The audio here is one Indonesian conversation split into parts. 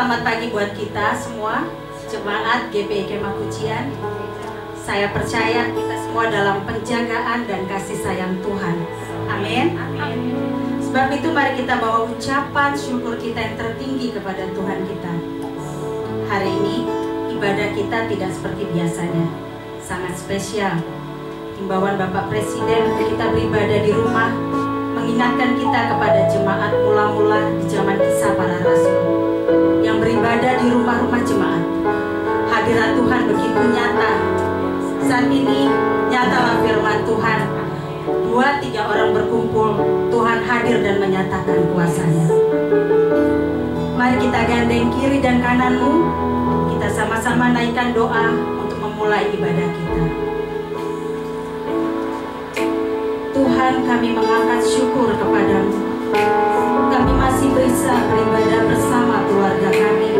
Selamat pagi buat kita semua, jemaat GPI Kemah Pujian. Saya percaya kita semua dalam penjagaan dan kasih sayang Tuhan. Amin. Sebab itu mari kita bawa ucapan syukur kita yang tertinggi kepada Tuhan kita. Hari ini ibadah kita tidak seperti biasanya, sangat spesial. Himbauan Bapak Presiden untuk kita beribadah di rumah mengingatkan kita kepada jemaat mula-mula di zaman Kisah Para Rasul yang beribadah di rumah-rumah jemaat. Hadirat Tuhan begitu nyata. Saat ini nyatalah firman Tuhan. 2-3 orang berkumpul, Tuhan hadir dan menyatakan kuasa-Nya. Mari kita gandeng kiri dan kananmu. Kita sama-sama naikkan doa untuk memulai ibadah kita. Tuhan, kami mengangkat syukur kepadamu. Kami masih bisa beribadah bersama keluarga kami.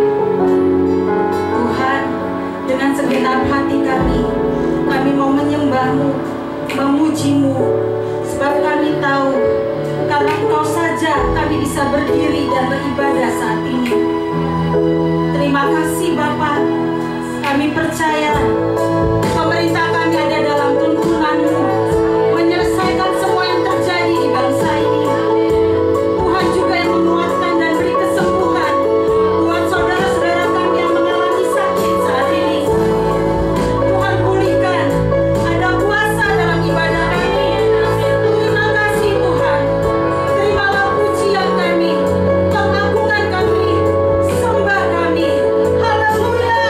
Tuhan, dengan segenap hati kami mau menyembah-Mu, memuji-Mu, sebab kami tahu karena Engkau saja kami bisa berdiri dan beribadah saat ini. Terima kasih Bapa. Kami percaya pemerintah kami ada dalam tuntunan-Mu, menyelesaikan semua yang terjadi di bangsa ini. Tuhan juga yang menguatkan dan beri kesembuhan buat saudara-saudara kami yang mengalami sakit saat ini. Tuhan pulihkan, ada kuasa dalam ibadah kami. Terima kasih Tuhan. Terimalah pujian kami, pengagungan kami, sembah kami. Haleluya.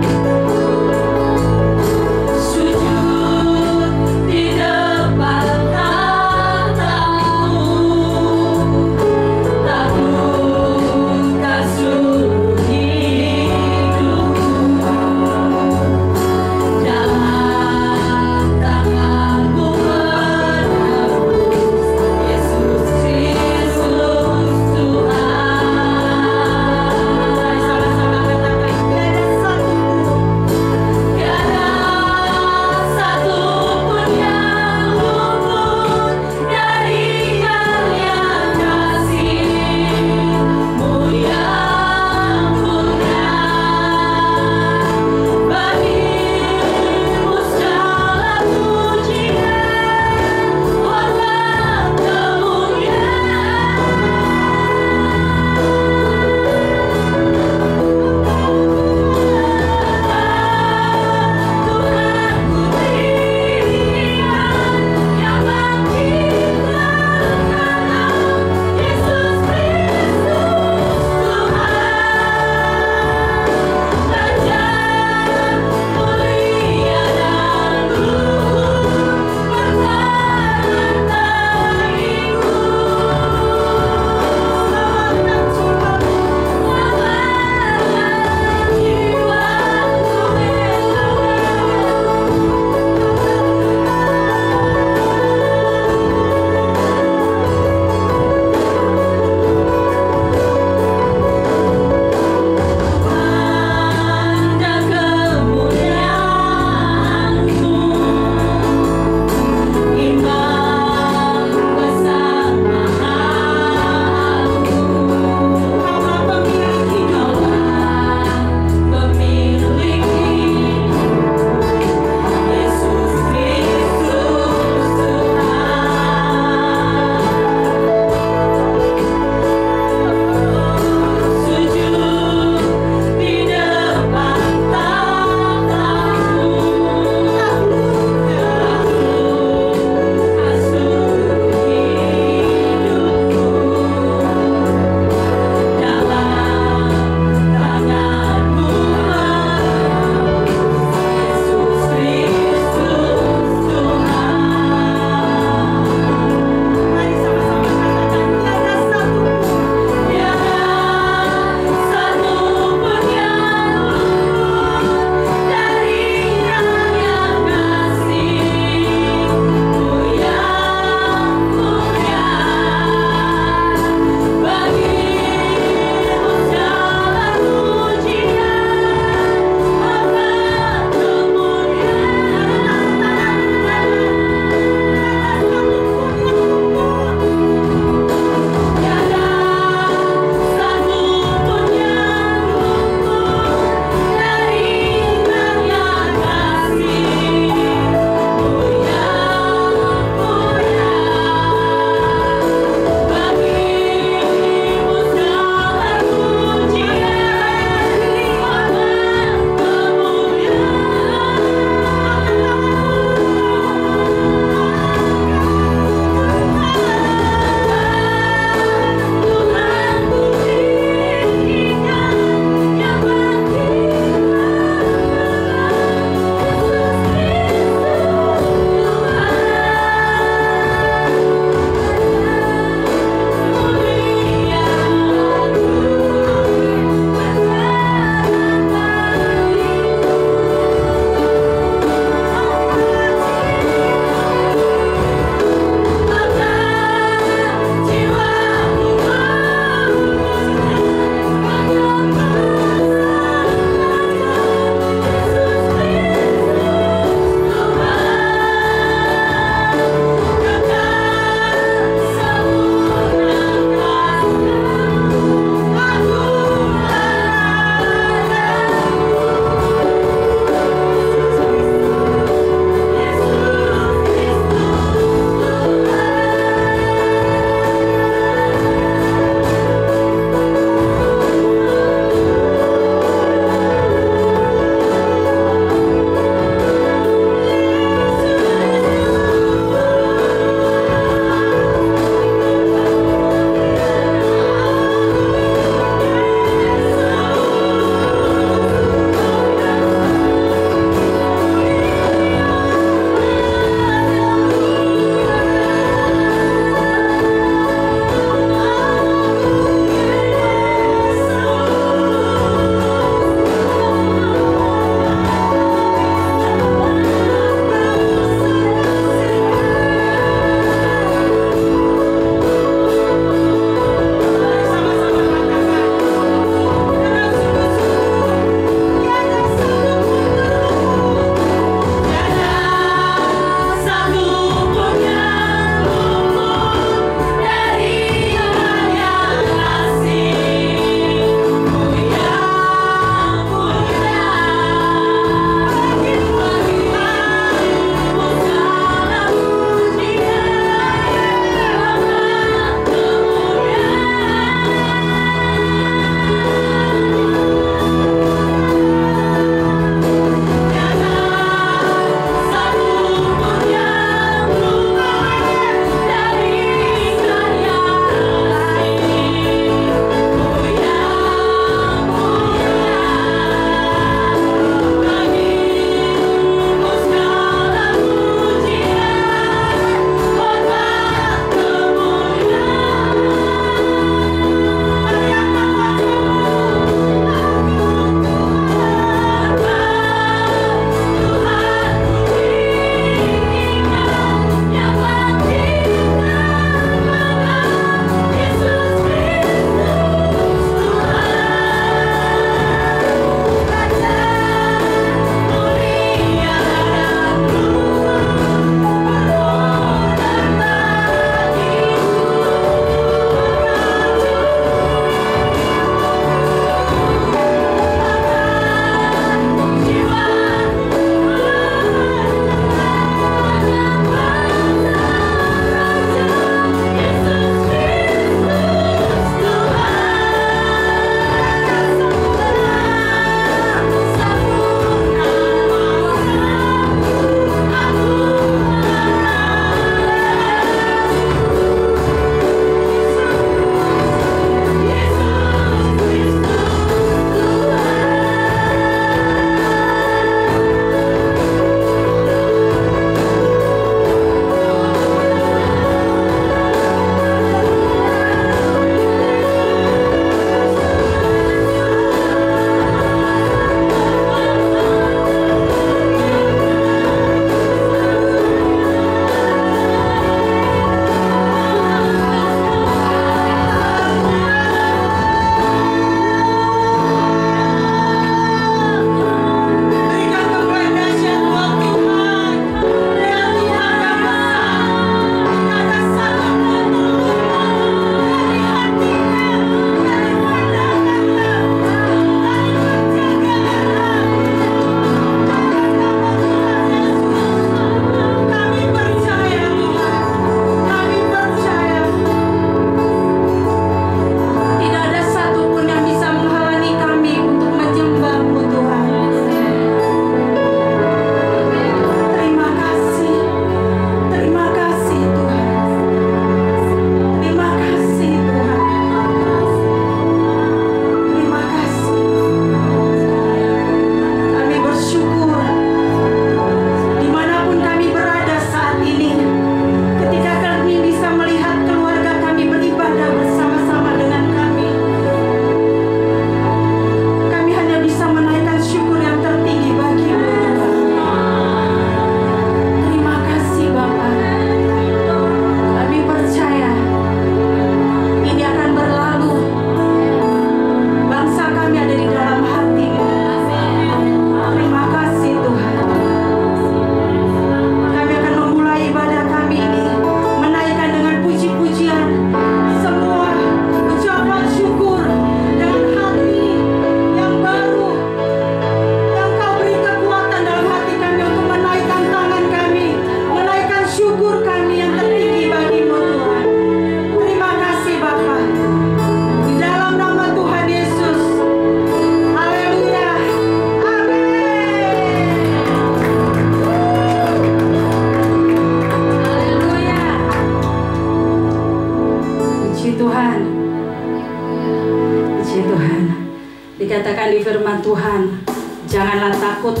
Dikatakan di firman Tuhan, janganlah takut,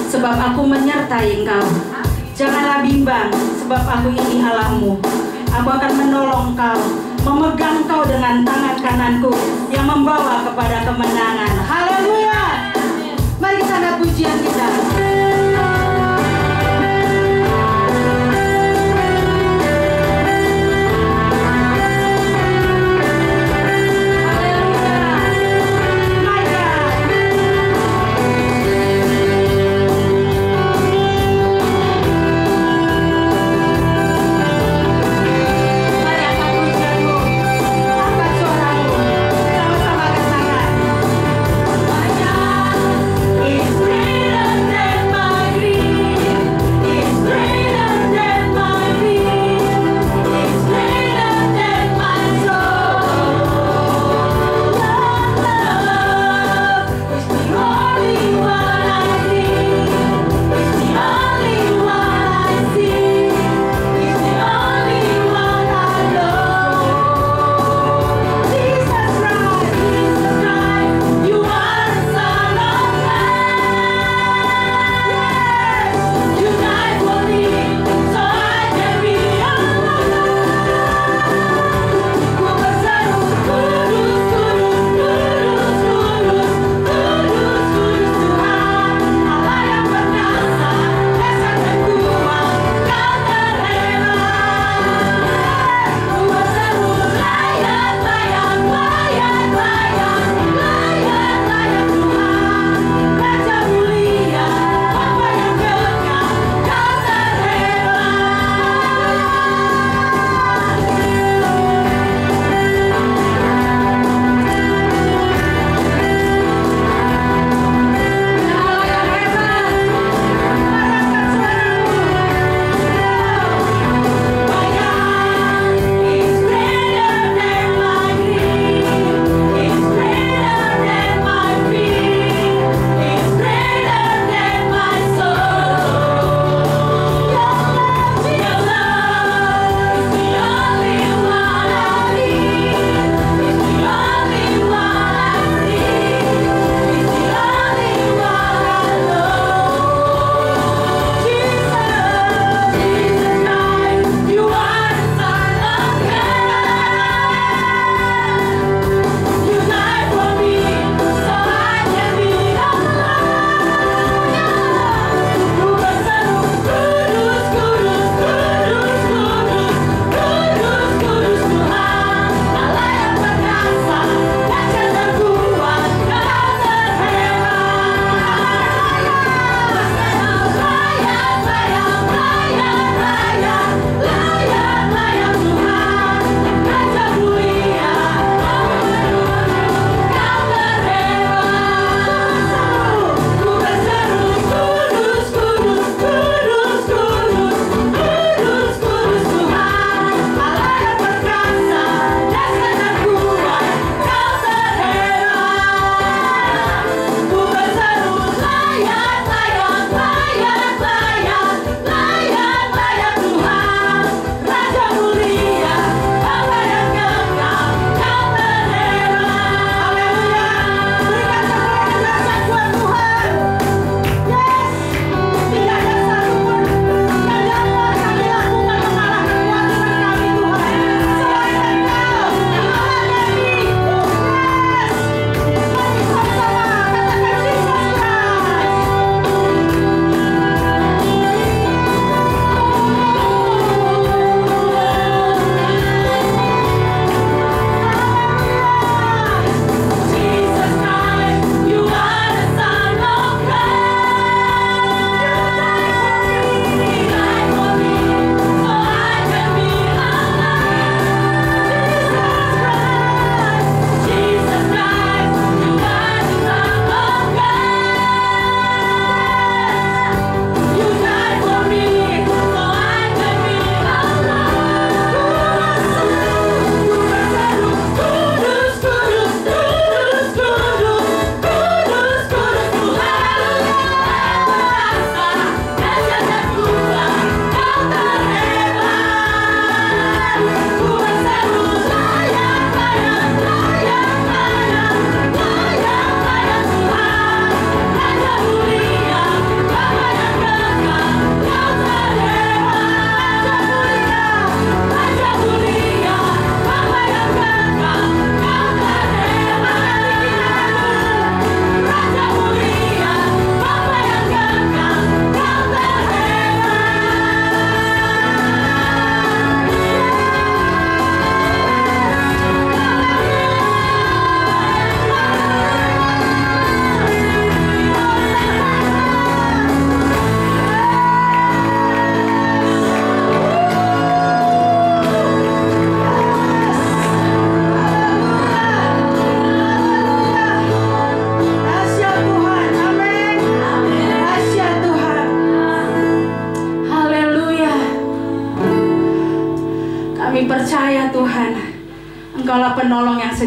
sebab aku menyertai engkau. Janganlah bimbang, sebab aku ini Allahmu. Aku akan menolong kau, memegang kau dengan tangan kananku yang membawa kepada kemenangan. Haleluya. Mari kita angkat pujian kita. It's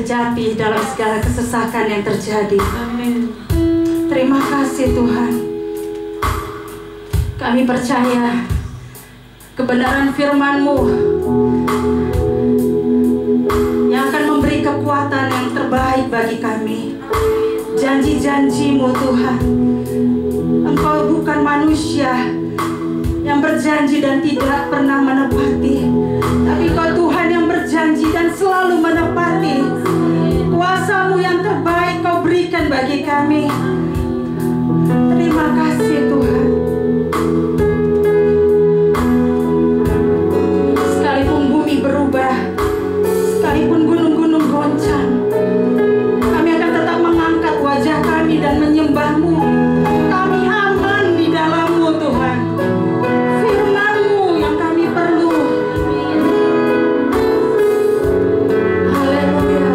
kejapi dalam segala kesesakan yang terjadi. Amin. Terima kasih Tuhan. Kami percaya kebenaran firman-Mu yang akan memberi kekuatan yang terbaik bagi kami. Janji-janji-Mu Tuhan, Engkau bukan manusia yang berjanji dan tidak pernah menepati, tapi Kau Tuhan yang berjanji dan selalu menepati. Kuasa-Mu yang terbaik Kau berikan bagi kami. Terima kasih Tuhan. Sekalipun bumi berubah, sekalipun gunung-gunung goncang, kami akan tetap mengangkat wajah kami dan menyembah-Mu. Kami aman di dalam-Mu Tuhan. Firman-Mu yang kami perlu. Haleluya.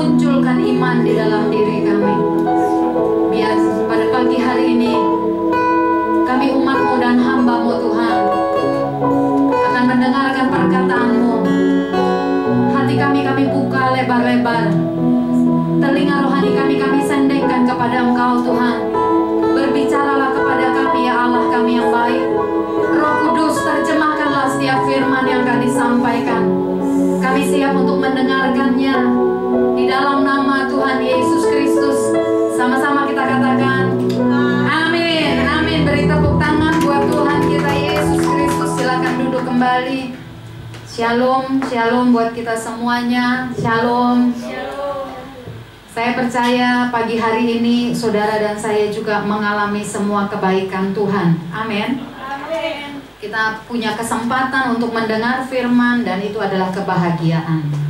munculkan iman di dalam diri kami. Biar pada pagi hari ini kami umat-Mu dan hamba-Mu Tuhan akan mendengarkan perkataan-Mu. Hati kami buka lebar-lebar, telinga rohani kami sendengkan kepada Engkau Tuhan. Berbicaralah kepada kami ya Allah kami yang baik. Roh Kudus, terjemahkanlah setiap firman yang akan disampaikan. Kami siap untuk mendengarkannya. Di dalam nama Tuhan Yesus Kristus, sama-sama kita katakan amin. Amin. Beri tepuk tangan buat Tuhan kita Yesus Kristus. Silakan duduk kembali. Shalom, shalom buat kita semuanya. Shalom. Saya percaya pagi hari ini saudara dan saya juga mengalami semua kebaikan Tuhan. Amin. Kita punya kesempatan untuk mendengar firman dan itu adalah kebahagiaan.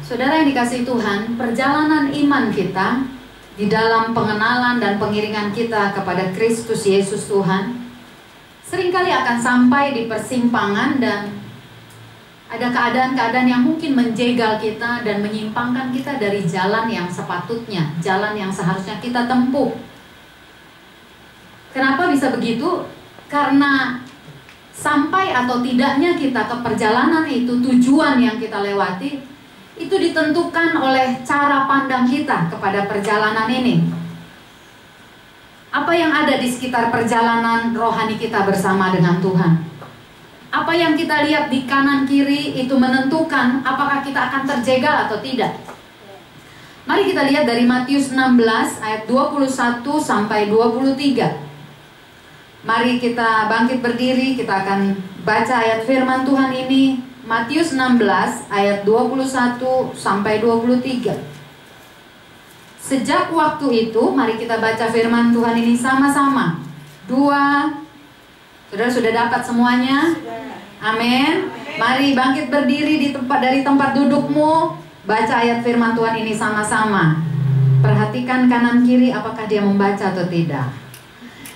Saudara yang dikasihi Tuhan, perjalanan iman kita di dalam pengenalan dan pengiringan kita kepada Kristus Yesus Tuhan seringkali akan sampai di persimpangan dan ada keadaan-keadaan yang mungkin menjegal kita dan menyimpangkan kita dari jalan yang sepatutnya, jalan yang seharusnya kita tempuh. Kenapa bisa begitu? Karena sampai atau tidaknya kita ke perjalanan itu, tujuan yang kita lewati, itu ditentukan oleh cara pandang kita kepada perjalanan ini. Apa yang ada di sekitar perjalanan rohani kita bersama dengan Tuhan? Apa yang kita lihat di kanan kiri itu menentukan apakah kita akan terjegal atau tidak. Mari kita lihat dari Matius 16 ayat 21 sampai 23. Mari kita bangkit berdiri, kita akan baca ayat firman Tuhan ini. Matius 16 ayat 21 sampai 23. Sejak waktu itu, mari kita baca firman Tuhan ini sama-sama. Saudara sudah dapat semuanya? Amin. Mari bangkit berdiri dari tempat dudukmu. Baca ayat firman Tuhan ini sama-sama. Perhatikan kanan kiri apakah dia membaca atau tidak.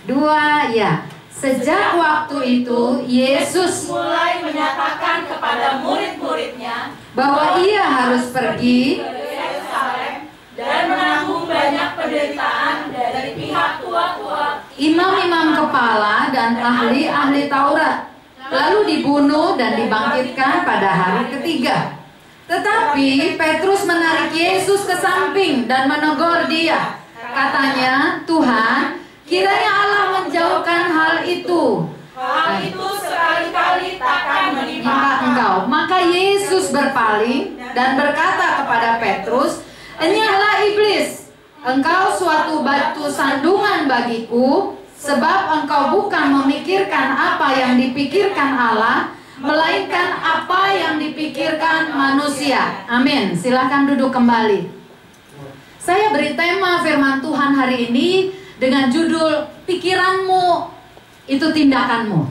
2, ya. Sejak waktu itu Yesus mulai menyatakan kepada murid-muridnya bahwa ia harus pergi ke Yerusalem dan menanggung banyak penderitaan dari pihak tua-tua, imam-imam kepala dan ahli-ahli Taurat, lalu dibunuh dan dibangkitkan pada hari ketiga. Tetapi Petrus menarik Yesus ke samping dan menegur dia. Katanya, Tuhan, kiranya Allah menjauhkan hal itu. Hal itu sekali-kali takkan menimpa engkau. Maka Yesus berpaling dan berkata kepada Petrus, enyahlah iblis, engkau suatu batu sandungan bagiku, sebab engkau bukan memikirkan apa yang dipikirkan Allah, melainkan apa yang dipikirkan manusia. Amin. Silakan duduk kembali. Saya beri tema firman Tuhan hari ini dengan judul pikiranmu itu tindakanmu,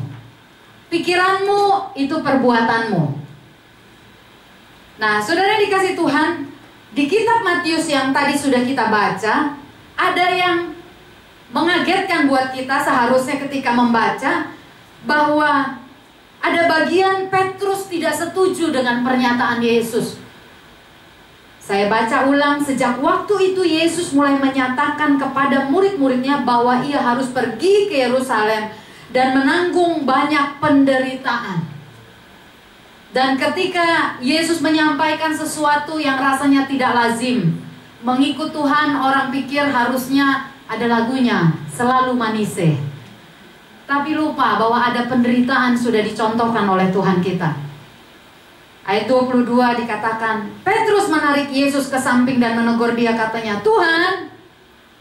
pikiranmu itu perbuatanmu. Nah, saudara dikasih Tuhan, di kitab Matius yang tadi sudah kita baca, ada yang mengagetkan buat kita seharusnya ketika membaca, bahwa ada bagian Petrus tidak setuju dengan pernyataan Yesus. Saya baca ulang, sejak waktu itu Yesus mulai menyatakan kepada murid-muridnya bahwa ia harus pergi ke Yerusalem dan menanggung banyak penderitaan. Dan ketika Yesus menyampaikan sesuatu yang rasanya tidak lazim, mengikut Tuhan orang pikir harusnya ada lagunya, selalu manise. Tapi lupa bahwa ada penderitaan sudah dicontohkan oleh Tuhan kita. Ayat 22 dikatakan, Petrus menarik Yesus ke samping dan menegur dia, katanya, Tuhan,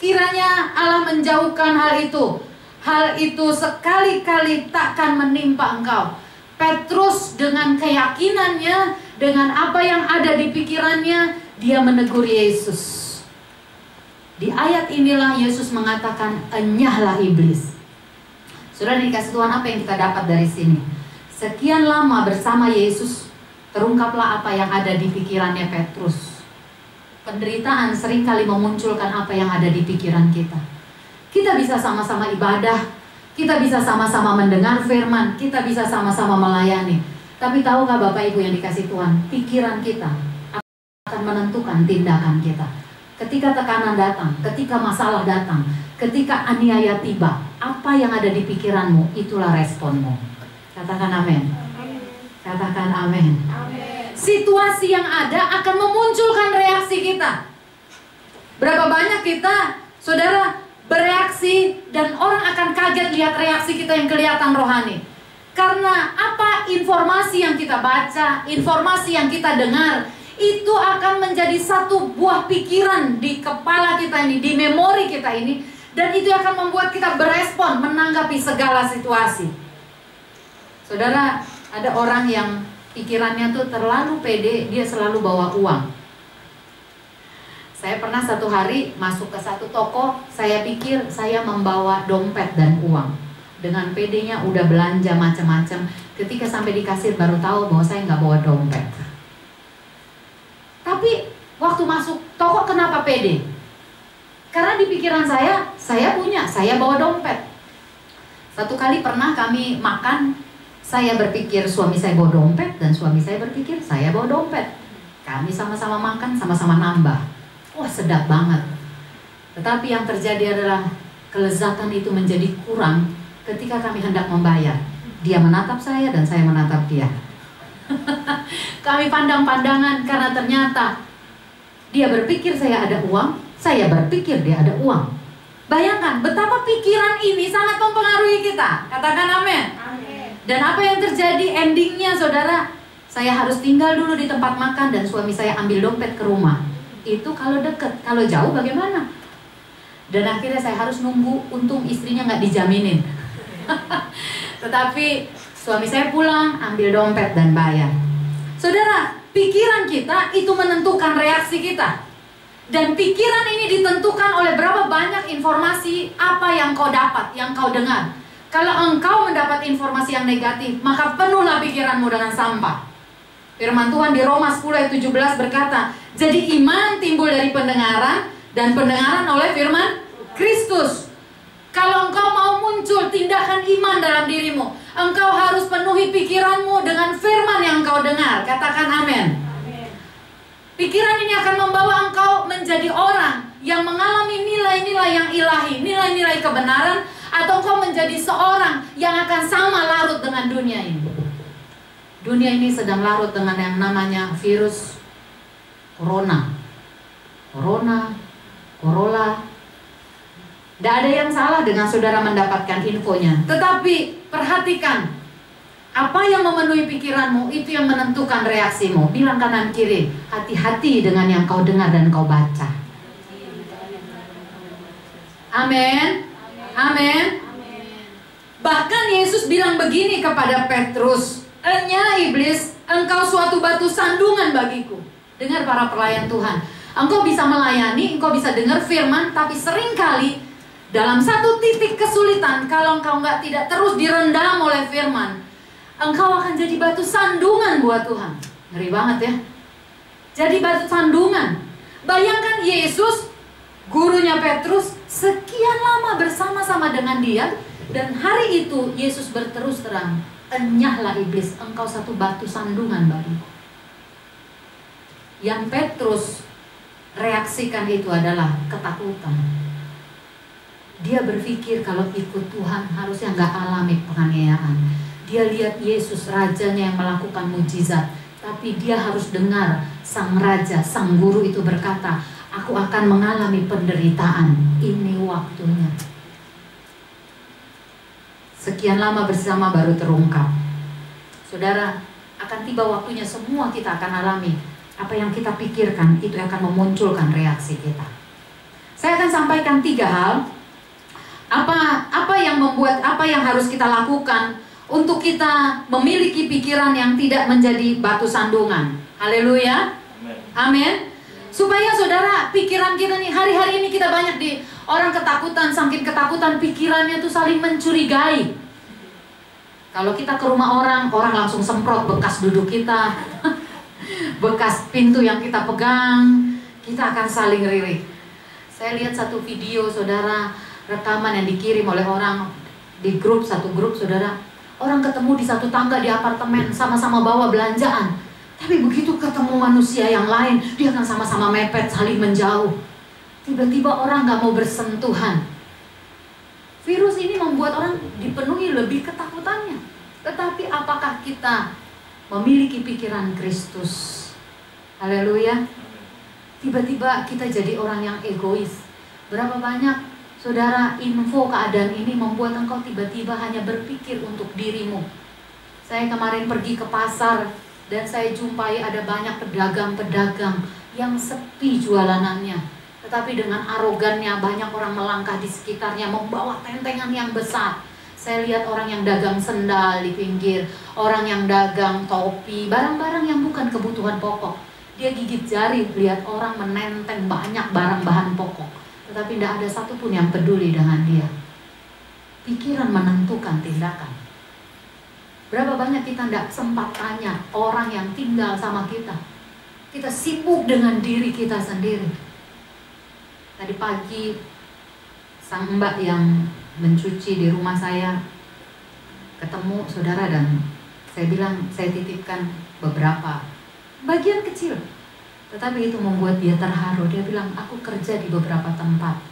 kiranya Allah menjauhkan hal itu. Hal itu sekali-kali takkan menimpa engkau. Petrus dengan keyakinannya, dengan apa yang ada di pikirannya, dia menegur Yesus. Di ayat inilah Yesus mengatakan, enyahlah iblis. Saudara dikasih Tuhan, apa yang kita dapat dari sini? Sekian lama bersama Yesus, terungkaplah apa yang ada di pikirannya Petrus. Penderitaan seringkali memunculkan apa yang ada di pikiran kita. Kita bisa sama-sama ibadah, kita bisa sama-sama mendengar firman, kita bisa sama-sama melayani. Tapi tahukah Bapak Ibu yang dikasih Tuhan, pikiran kita akan menentukan tindakan kita. Ketika tekanan datang, ketika masalah datang, ketika aniaya tiba, apa yang ada di pikiranmu, itulah responmu. Katakan amin. Katakan amin. Situasi yang ada akan memunculkan reaksi kita. Berapa banyak kita, saudara, bereaksi dan orang akan kaget lihat reaksi kita yang kelihatan rohani. Karena apa? Informasi yang kita baca, informasi yang kita dengar, itu akan menjadi satu buah pikiran di kepala kita ini, di memori kita ini, dan itu akan membuat kita berespon menanggapi segala situasi. Saudara, ada orang yang pikirannya tuh terlalu pede, dia selalu bawa uang. Saya pernah satu hari masuk ke satu toko, saya pikir saya membawa dompet dan uang. Dengan pedenya udah belanja macam-macam. Ketika sampai di kasir baru tahu bahwa saya nggak bawa dompet. Tapi waktu masuk toko kenapa pede? Karena di pikiran saya punya, saya bawa dompet. Satu kali pernah kami makan, saya berpikir suami saya bawa dompet, dan suami saya berpikir saya bawa dompet. Kami sama-sama makan, sama-sama nambah. Wah, sedap banget. Tetapi yang terjadi adalah kelezatan itu menjadi kurang ketika kami hendak membayar. Dia menatap saya dan saya menatap dia. Kami pandang-pandangan karena ternyata dia berpikir saya ada uang, saya berpikir dia ada uang. Bayangkan betapa pikiran ini sangat mempengaruhi kita. Katakan amin. Dan apa yang terjadi endingnya, saudara? Saya harus tinggal dulu di tempat makan dan suami saya ambil dompet ke rumah. Itu kalau deket, kalau jauh bagaimana? Dan akhirnya saya harus nunggu, untung istrinya nggak dijaminin. Tetapi suami saya pulang, ambil dompet dan bayar. Saudara, pikiran kita itu menentukan reaksi kita. Dan pikiran ini ditentukan oleh berapa banyak informasi apa yang kau dapat, yang kau dengar. Kalau engkau mendapat informasi yang negatif, maka penuhlah pikiranmu dengan sampah. Firman Tuhan di Roma 10 ayat 17 berkata, jadi iman timbul dari pendengaran, dan pendengaran oleh firman Kristus. Kalau engkau mau muncul tindakan iman dalam dirimu, engkau harus penuhi pikiranmu dengan firman yang engkau dengar. Katakan amin. Pikiran ini akan membawa engkau menjadi orang yang mengalami nilai-nilai yang ilahi, nilai-nilai kebenaran, atau engkau menjadi seorang yang akan sama larut dengan dunia ini. Dunia ini sedang larut dengan yang namanya virus corona. Tidak ada yang salah dengan saudara mendapatkan infonya. Tetapi perhatikan, apa yang memenuhi pikiranmu itu yang menentukan reaksimu. Bilang kanan kiri, hati-hati dengan yang kau dengar dan kau baca. Amin. Amin. Bahkan Yesus bilang begini kepada Petrus, "Enya iblis, engkau suatu batu sandungan bagiku." Dengar para pelayan Tuhan, engkau bisa melayani, engkau bisa dengar firman, tapi seringkali dalam satu titik kesulitan, kalau engkau tidak terus direndam oleh firman, engkau akan jadi batu sandungan buat Tuhan. Ngeri banget ya. Jadi batu sandungan. Bayangkan Yesus, gurunya Petrus, sekian lama bersama-sama dengan dia, dan hari itu Yesus berterus terang, "Enyahlah iblis, engkau satu batu sandungan bagiku." Yang Petrus reaksikan itu adalah ketakutan. Dia berpikir kalau ikut Tuhan harusnya nggak alami penganiayaan. Dia lihat Yesus rajanya yang melakukan mujizat, tapi dia harus dengar sang raja, sang guru itu berkata, "Aku akan mengalami penderitaan, ini waktunya." Sekian lama bersama baru terungkap. Saudara, akan tiba waktunya semua kita akan alami. Apa yang kita pikirkan itu akan memunculkan reaksi kita. Saya akan sampaikan 3 hal. Apa yang membuat, apa yang harus kita lakukan untuk kita memiliki pikiran yang tidak menjadi batu sandungan. Haleluya. Amin. Supaya saudara, pikiran kita nih, hari-hari ini kita banyak di orang ketakutan, saking ketakutan pikirannya tuh saling mencurigai. Kalau kita ke rumah orang langsung semprot bekas duduk kita, bekas pintu yang kita pegang, kita akan saling ririk. Saya lihat satu video, saudara, rekaman yang dikirim oleh orang di satu grup, saudara. Orang ketemu di satu tangga di apartemen, sama-sama bawa belanjaan, Tapi begitu ketemu manusia yang lain, dia akan sama-sama mepet, saling menjauh. Tiba-tiba orang gak mau bersentuhan. Virus ini membuat orang dipenuhi lebih ketakutannya. Tetapi apakah kita memiliki pikiran Kristus? Haleluya. Tiba-tiba kita jadi orang yang egois. Berapa banyak, saudara, info keadaan ini membuat engkau tiba-tiba hanya berpikir untuk dirimu. Saya kemarin pergi ke pasar dan saya jumpai ada banyak pedagang-pedagang yang sepi jualanannya. Tetapi dengan arogannya banyak orang melangkah di sekitarnya membawa tentengan yang besar. Saya lihat orang yang dagang sendal di pinggir, orang yang dagang topi, barang-barang yang bukan kebutuhan pokok. Dia gigit jari lihat orang menenteng banyak barang bahan pokok. Tetapi tidak ada satupun yang peduli dengan dia. Pikiran menentukan tindakan. Berapa banyak kita tidak sempat tanya orang yang tinggal sama kita. Kita sibuk dengan diri kita sendiri. Tadi pagi sang mbak yang mencuci di rumah saya ketemu saudara dan saya bilang saya titipkan beberapa bagian kecil. Tetapi itu membuat dia terharu. Dia bilang aku kerja di beberapa tempat,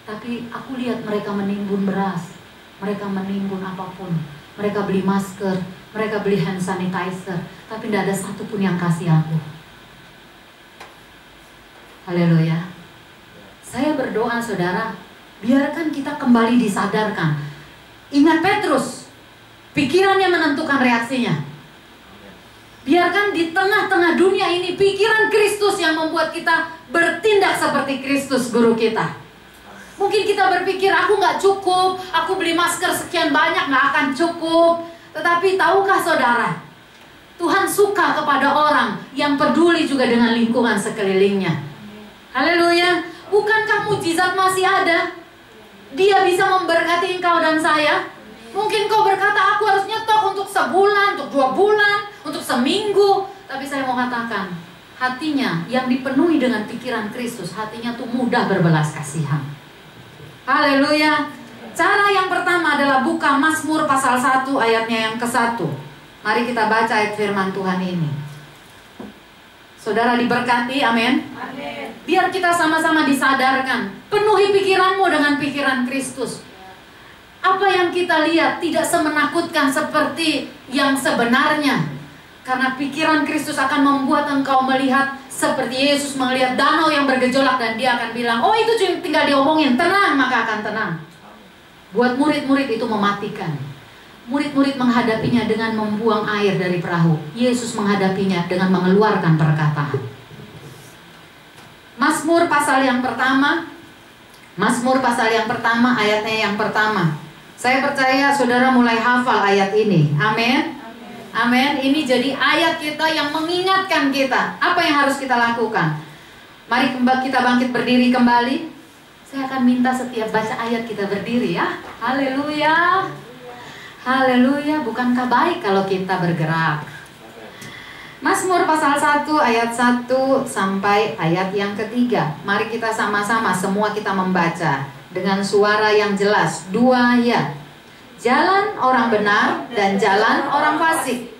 tapi aku lihat mereka menimbun beras, mereka menimbun apapun. Mereka beli masker, mereka beli hand sanitizer, tapi tidak ada satupun yang kasih aku. Haleluya. Saya berdoa saudara, biarkan kita kembali disadarkan. Ingat Petrus, pikirannya menentukan reaksinya. Biarkan di tengah-tengah dunia ini pikiran Kristus yang membuat kita bertindak seperti Kristus guru kita. Mungkin kita berpikir aku gak cukup, aku beli masker sekian banyak gak akan cukup. Tetapi tahukah saudara, Tuhan suka kepada orang yang peduli juga dengan lingkungan sekelilingnya. Haleluya. Bukankah mujizat masih ada? Dia bisa memberkati engkau dan saya. Mungkin kau berkata aku harus nyetok untuk sebulan, untuk 2 bulan, untuk seminggu. Tapi saya mau katakan, hatinya yang dipenuhi dengan pikiran Kristus, hatinya tuh mudah berbelas kasihan. Haleluya. Cara yang pertama adalah buka Mazmur pasal 1 ayatnya yang ke-1. Mari kita baca ayat firman Tuhan ini. Saudara diberkati, amin. Amin. Biar kita sama-sama disadarkan. Penuhi pikiranmu dengan pikiran Kristus. Apa yang kita lihat tidak semenakutkan seperti yang sebenarnya. Karena pikiran Kristus akan membuat engkau melihat seperti Yesus melihat danau yang bergejolak dan dia akan bilang, oh itu cuma tinggal diomongin, tenang maka akan tenang. Buat murid-murid itu mematikan. Murid-murid menghadapinya dengan membuang air dari perahu. Yesus menghadapinya dengan mengeluarkan perkataan. Mazmur pasal yang pertama. Mazmur pasal yang pertama, ayatnya yang pertama. Saya percaya saudara mulai hafal ayat ini. Amin. Amin. Ini jadi ayat kita yang mengingatkan kita apa yang harus kita lakukan. Mari kita bangkit berdiri kembali. Saya akan minta setiap baca ayat kita berdiri ya. Haleluya. Haleluya. Bukankah baik kalau kita bergerak? Mazmur pasal 1 ayat 1 sampai ayat yang ketiga. Mari kita sama-sama semua kita membaca dengan suara yang jelas. 2 ayat. Jalan orang benar dan jalan orang fasik.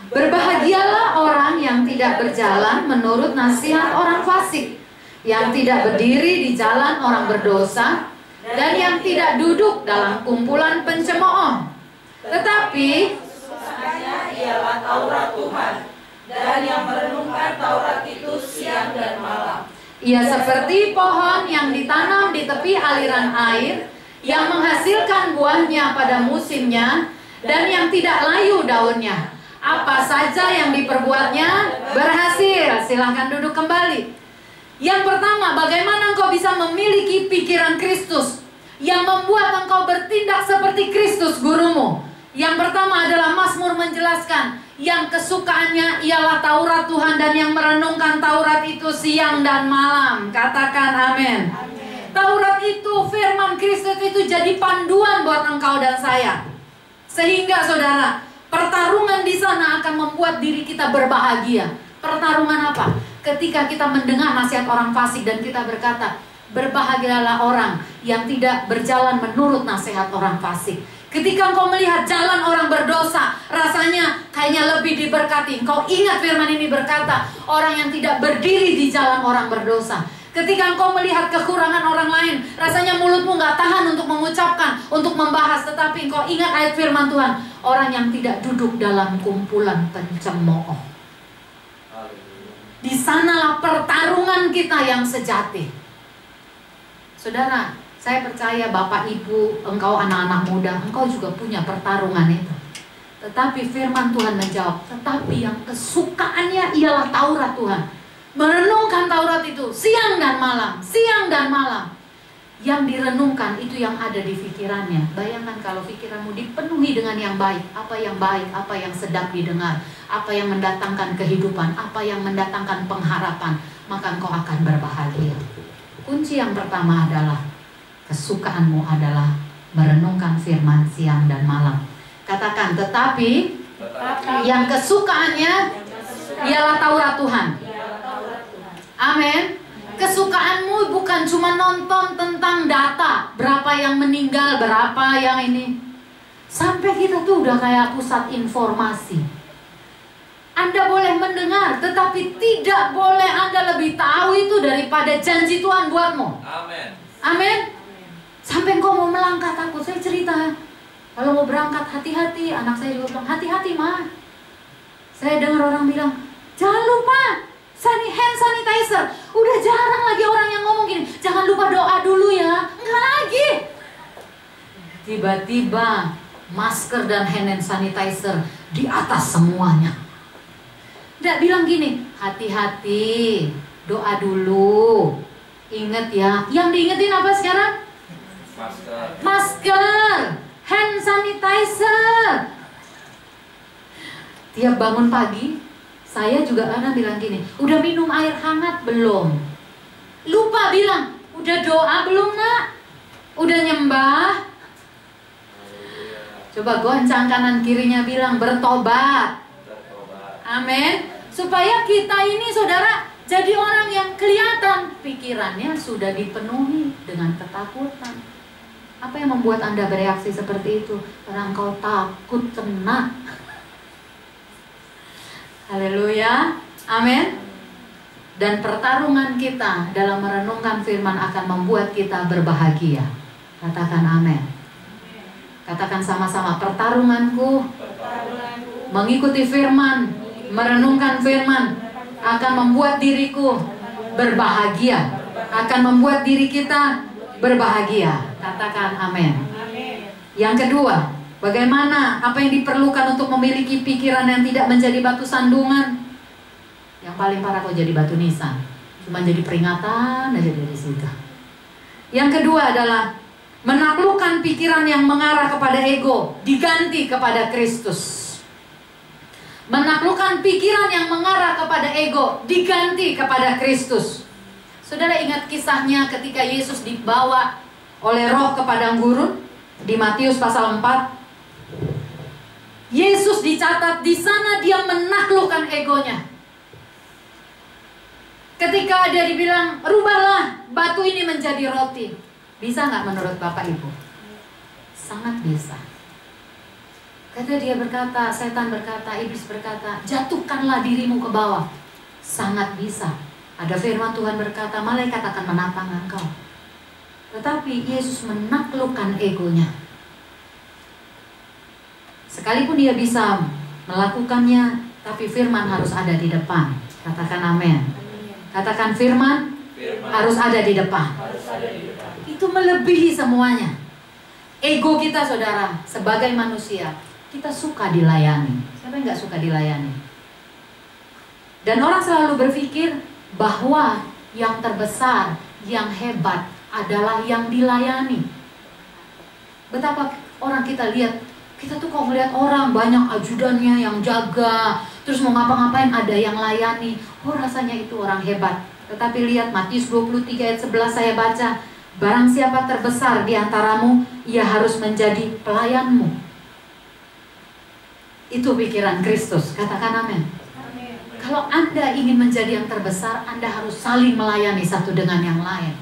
Berbahagialah orang yang tidak berjalan menurut nasihat orang fasik, yang tidak berdiri di jalan orang berdosa, dan yang tidak duduk dalam kumpulan pencemooh. Tetapi kesukaannya ialah Taurat Tuhan, dan yang merenungkan Taurat itu siang dan malam. ia seperti pohon yang ditanam di tepi aliran air, yang menghasilkan buahnya pada musimnya, dan yang tidak layu daunnya. Apa saja yang diperbuatnya berhasil. Silahkan duduk kembali. Yang pertama, bagaimana engkau bisa memiliki pikiran Kristus yang membuat engkau bertindak seperti Kristus gurumu. Yang pertama adalah Mazmur menjelaskan, yang kesukaannya ialah Taurat Tuhan, dan yang merenungkan Taurat itu siang dan malam. Katakan amin. Taurat itu, firman Kristus itu jadi panduan buat engkau dan saya. Sehingga saudara, pertarungan di sana akan membuat diri kita berbahagia. Pertarungan apa? Ketika kita mendengar nasihat orang fasik dan kita berkata, berbahagialah orang yang tidak berjalan menurut nasihat orang fasik. Ketika engkau melihat jalan orang berdosa, rasanya kayaknya lebih diberkati. Engkau ingat firman ini berkata, orang yang tidak berdiri di jalan orang berdosa. Ketika engkau melihat kekurangan orang lain, rasanya mulutmu gak tahan untuk mengucapkan, untuk membahas. Tetapi engkau ingat ayat firman Tuhan, orang yang tidak duduk dalam kumpulan pencemooh. Di sanalah pertarungan kita yang sejati. Saudara, saya percaya Bapak Ibu, engkau anak-anak muda, engkau juga punya pertarungan itu. Tetapi firman Tuhan menjawab, tetapi yang kesukaannya ialah Taurat Tuhan. Merenungkan Taurat itu siang dan malam, siang dan malam. Yang direnungkan itu yang ada di pikirannya. Bayangkan kalau pikiranmu dipenuhi dengan yang baik, apa yang sedap didengar, apa yang mendatangkan kehidupan, apa yang mendatangkan pengharapan, maka engkau akan berbahagia. Kunci yang pertama adalah kesukaanmu adalah merenungkan firman siang dan malam. Katakan, tetapi yang kesukaannya ialah Taurat Tuhan. Amin. Kesukaanmu bukan cuma nonton tentang data, berapa yang meninggal, berapa yang ini. Sampai kita tuh udah kayak pusat informasi. Anda boleh mendengar, tetapi tidak boleh Anda lebih tahu itu daripada janji Tuhan buatmu. Amin. Amin. Sampai engkau mau melangkah takut. Saya cerita, kalau mau berangkat hati-hati. Anak saya juga bilang, hati-hati Ma. Saya dengar orang bilang, jangan lupa hand sanitizer. Udah jarang lagi orang yang ngomong gini, jangan lupa doa dulu ya. Enggak lagi. Tiba-tiba masker dan hand sanitizer di atas semuanya. Tidak bilang gini, hati-hati, doa dulu. Ingat ya, yang diingetin apa sekarang? Masker, hand sanitizer. Tiap bangun pagi, saya juga kadang bilang gini, udah minum air hangat belum? Lupa bilang, udah doa belum nak? Udah nyembah? Coba goncang kanan kirinya bilang bertobat. Amin. Supaya kita ini saudara jadi orang yang kelihatan pikirannya sudah dipenuhi dengan ketakutan. Apa yang membuat Anda bereaksi seperti itu? Karena engkau takut kena. Haleluya. Amin. Dan pertarungan kita dalam merenungkan firman akan membuat kita berbahagia. Katakan amin. Katakan sama-sama, pertarunganku mengikuti firman, merenungkan firman akan membuat diriku berbahagia, akan membuat diri kita berbahagia. Katakan amin. Yang kedua, bagaimana, apa yang diperlukan untuk memiliki pikiran yang tidak menjadi batu sandungan? Yang paling parah kok jadi batu nisan, cuma jadi peringatan aja dari situ. Yang kedua adalah menaklukkan pikiran yang mengarah kepada ego, diganti kepada Kristus. Menaklukkan pikiran yang mengarah kepada ego, diganti kepada Kristus. Saudara ingat kisahnya ketika Yesus dibawa oleh Roh ke padang gurun di Matius pasal 4. Yesus dicatat di sana dia menaklukkan egonya. Ketika dia dibilang, rubahlah batu ini menjadi roti. Bisa nggak menurut Bapak Ibu? Sangat bisa. Kata dia berkata, setan berkata, iblis berkata, jatuhkanlah dirimu ke bawah. Sangat bisa. Ada firman Tuhan berkata, malaikat akan menatang engkau. Tetapi Yesus menaklukkan egonya. Sekalipun dia bisa melakukannya, tapi firman harus ada di depan. Katakan amin. Katakan firman harus ada di depan. Itu melebihi semuanya. Ego kita saudara, sebagai manusia, kita suka dilayani. Siapa yang gak suka dilayani? Dan orang selalu berpikir bahwa yang terbesar, yang hebat adalah yang dilayani. Betapa orang kita lihat, kita tuh kok melihat orang banyak ajudannya yang jaga, terus mau ngapa-ngapain ada yang layani. Oh rasanya itu orang hebat. Tetapi lihat Matius 23 ayat 11 saya baca, barang siapa terbesar di antaramu, ia harus menjadi pelayanmu. Itu pikiran Kristus. Katakan amin. Kalau Anda ingin menjadi yang terbesar, Anda harus saling melayani satu dengan yang lain.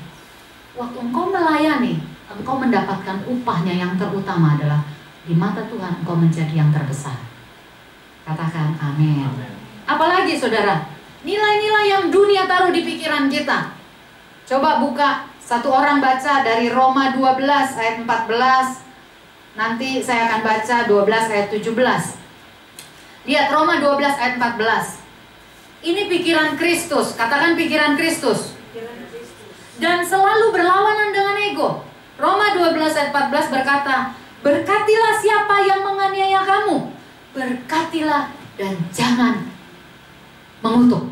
Waktu engkau melayani, engkau mendapatkan upahnya yang terutama adalah Di mata Tuhan engkau menjadi yang terbesar. Katakan amin. Apalagi saudara, nilai-nilai yang dunia taruh di pikiran kita. Coba buka, satu orang baca dari Roma 12 ayat 14. Nanti saya akan baca 12 ayat 17. Lihat Roma 12 ayat 14. Ini pikiran Kristus. Katakan pikiran Kristus. Dan selalu berlawanan dengan ego. Roma 12 ayat 14 berkata, berkatilah siapa yang menganiaya kamu, berkatilah dan jangan mengutuk.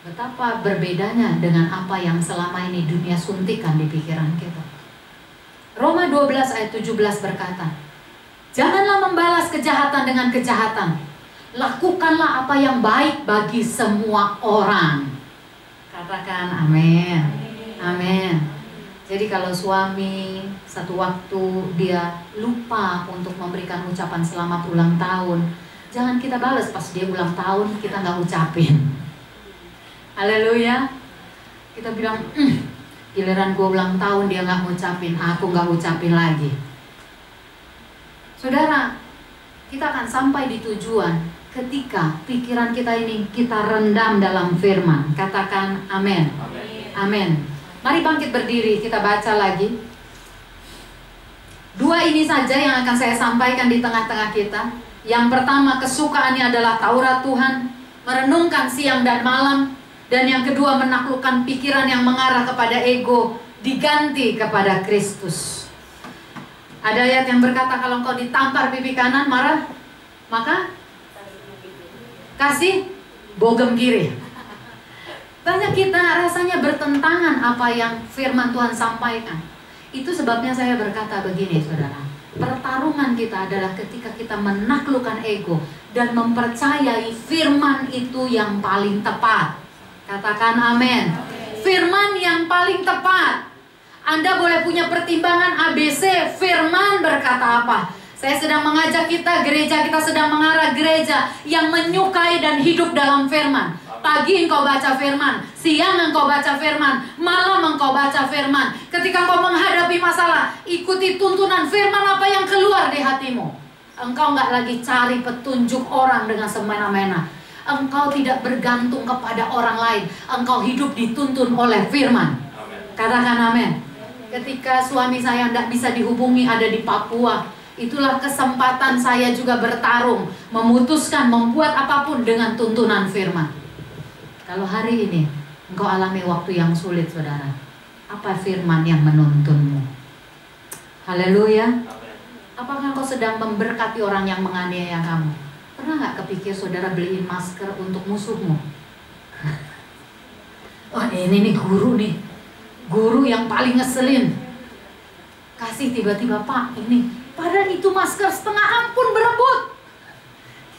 Betapa berbedanya dengan apa yang selama ini dunia suntikan di pikiran kita. Roma 12 ayat 17 berkata, janganlah membalas kejahatan dengan kejahatan, lakukanlah apa yang baik bagi semua orang. Katakan amin. Amin. Jadi kalau suami satu waktu dia lupa untuk memberikan ucapan selamat ulang tahun, jangan kita balas pas dia ulang tahun kita nggak ucapin. Haleluya. Kita bilang, giliran gue ulang tahun dia nggak ngucapin, aku nggak ucapin lagi. Saudara, kita akan sampai di tujuan ketika pikiran kita ini kita rendam dalam firman. Katakan amin. Amin. Mari bangkit berdiri, kita baca lagi. Dua ini saja yang akan saya sampaikan di tengah-tengah kita. Yang pertama, kesukaannya adalah Taurat Tuhan, merenungkan siang dan malam. Dan yang kedua, menaklukkan pikiran yang mengarah kepada ego, diganti kepada Kristus. Ada ayat yang berkata, kalau engkau ditampar pipi kanan marah, maka kasih bogem kiri. Banyak kita rasanya bertentangan apa yang firman Tuhan sampaikan. Itu sebabnya saya berkata begini saudara, pertarungan kita adalah ketika kita menaklukkan ego dan mempercayai firman itu yang paling tepat. Katakan amin. Firman yang paling tepat. Anda boleh punya pertimbangan ABC, firman berkata apa. Saya sedang mengajak kita, gereja kita sedang mengarah gereja yang menyukai dan hidup dalam firman. Pagi engkau baca firman, siang engkau baca firman, malam engkau baca firman. Ketika engkau menghadapi masalah, ikuti tuntunan firman apa yang keluar di hatimu. Engkau nggak lagi cari petunjuk orang dengan semena-mena. Engkau tidak bergantung kepada orang lain. Engkau hidup dituntun oleh firman. Katakan amin. Ketika suami saya tidak bisa dihubungi, ada di Papua, itulah kesempatan saya juga bertarung, memutuskan, membuat apapun dengan tuntunan firman. Kalau hari ini engkau alami waktu yang sulit saudara, apa firman yang menuntunmu? Haleluya. Apakah engkau sedang memberkati orang yang menganiaya kamu? Pernah nggak kepikir saudara beliin masker untuk musuhmu? Wah ini nih guru nih, guru yang paling ngeselin. Kasih tiba-tiba, Pak ini, padahal itu masker setengah ampun berebut.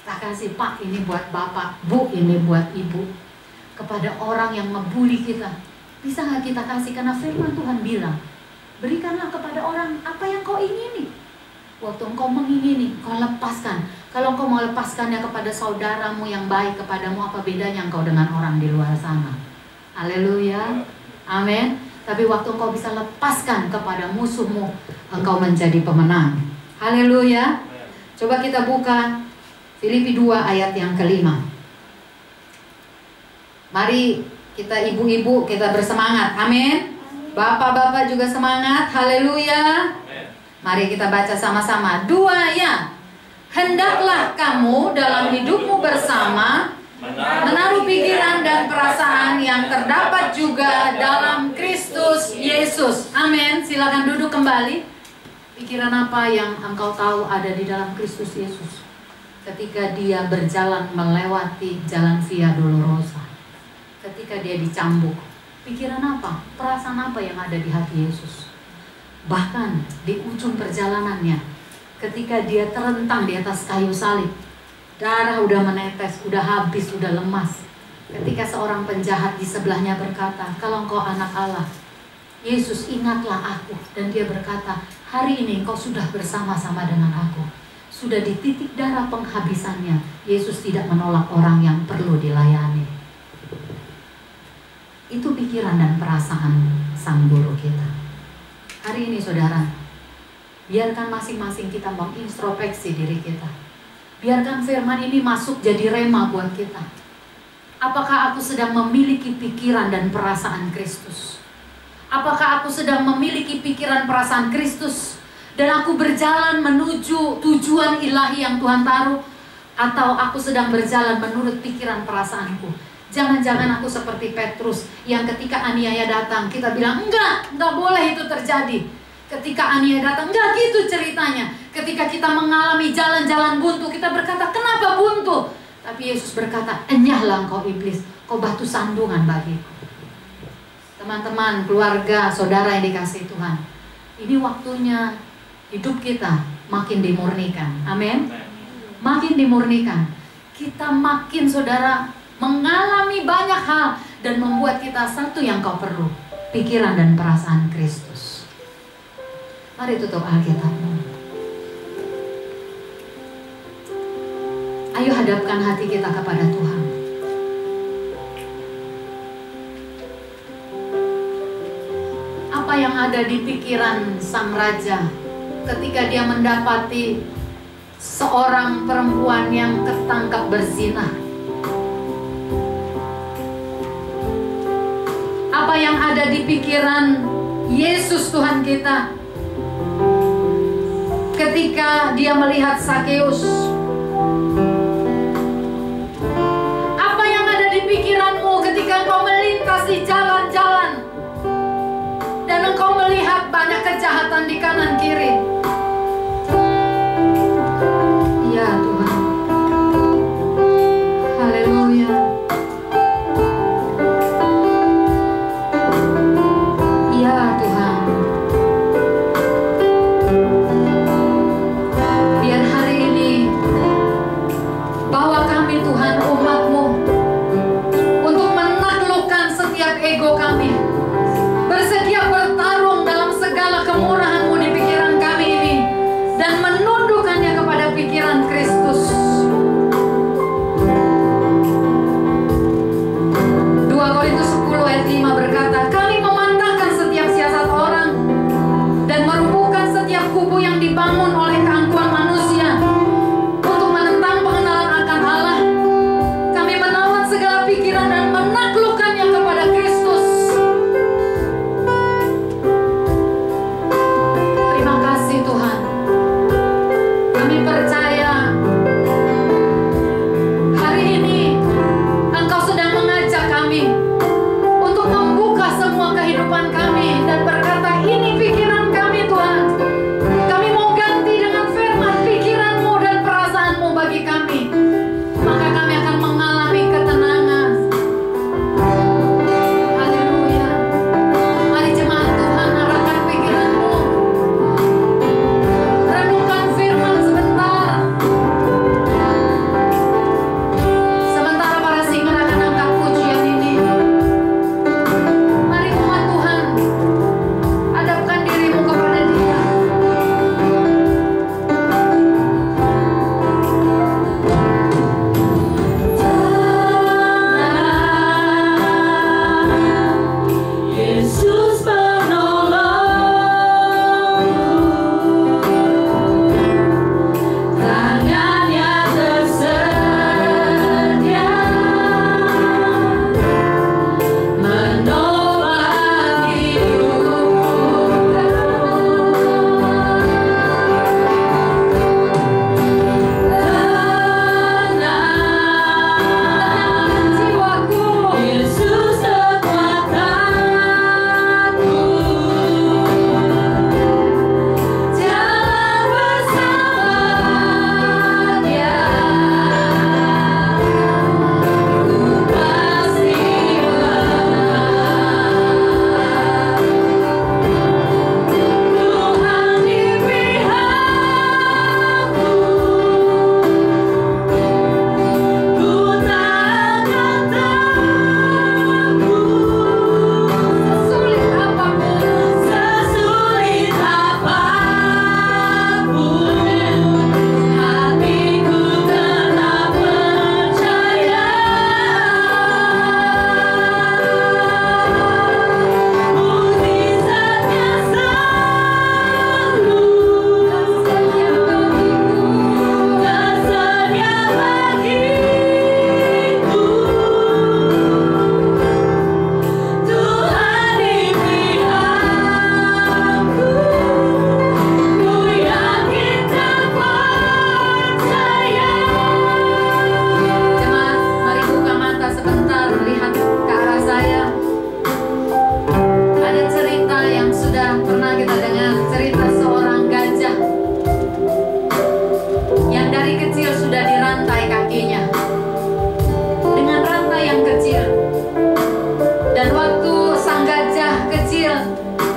Kita kasih, Pak ini buat bapak, Bu ini buat ibu. Kepada orang yang ngebully kita, bisa nggak kita kasih? Karena firman Tuhan bilang, berikanlah kepada orang apa yang kau ingini. Waktu engkau mengingini, kau lepaskan. Kalau engkau mau lepaskannya kepada saudaramu yang baik kepadamu, apa bedanya engkau dengan orang di luar sana? Haleluya. Amin. Tapi waktu engkau bisa lepaskan kepada musuhmu, engkau menjadi pemenang. Haleluya. Coba kita buka Filipi 2 ayat yang kelima. Mari kita ibu-ibu kita bersemangat. Amin. Bapak-bapak juga semangat. Haleluya. Mari kita baca sama-sama. 2 ya. Hendaklah kamu dalam hidupmu bersama menaruh pikiran dan perasaan yang terdapat juga dalam Kristus Yesus. Amin. Silakan duduk kembali. Pikiran apa yang engkau tahu ada di dalam Kristus Yesus ketika dia berjalan melewati jalan Via Dolorosa, ketika dia dicambuk? Pikiran apa? Perasaan apa yang ada di hati Yesus? Bahkan di ujung perjalanannya, ketika dia terentang di atas kayu salib, darah udah menetes, udah habis, udah lemas. Ketika seorang penjahat di sebelahnya berkata, kalau engkau anak Allah, Yesus ingatlah aku. Dan dia berkata, hari ini engkau sudah bersama-sama dengan aku. Sudah di titik darah penghabisannya, Yesus tidak menolak orang yang perlu dilayani. Itu pikiran dan perasaan sang guru kita. Hari ini saudara, Biarkan masing-masing kita mengintrospeksi diri kita. Biarkan firman ini masuk jadi rema buat kita. Apakah aku sedang memiliki pikiran dan perasaan Kristus? Apakah aku sedang memiliki pikiran perasaan Kristus dan aku berjalan menuju tujuan ilahi yang Tuhan taruh? Atau aku sedang berjalan menurut pikiran perasaanku? Jangan-jangan aku seperti Petrus yang ketika aniaya datang kita bilang enggak boleh itu terjadi. Ketika aniaya datang, enggak gitu ceritanya. Ketika kita mengalami jalan-jalan buntu, kita berkata, kenapa buntu? Tapi Yesus berkata, enyahlah engkau iblis, kau batu sandungan bagiku. Teman-teman, keluarga, saudara yang dikasihi Tuhan, ini waktunya hidup kita makin dimurnikan. Amin. Makin dimurnikan. Kita makin, saudara, mengalami banyak hal dan membuat kita satu yang kau perlu, pikiran dan perasaan Kristus. Mari tutup Alkitabmu. Ayo hadapkan hati kita kepada Tuhan. Apa yang ada di pikiran sang raja ketika dia mendapati seorang perempuan yang ketangkap berzina? Apa yang ada di pikiran Yesus Tuhan kita ketika dia melihat Sakeus? Apa yang ada di pikiranmu ketika engkau melintasi jalan-jalan dan engkau melihat banyak kejahatan di kanan kiri? Ya Tuhan, haleluya. Ya Tuhan, biar hari ini bawa kami Tuhan umat-Mu untuk menaklukkan setiap ego kami, bersedia bertarung dalam segala kemurahan-Mu di pikiran kami.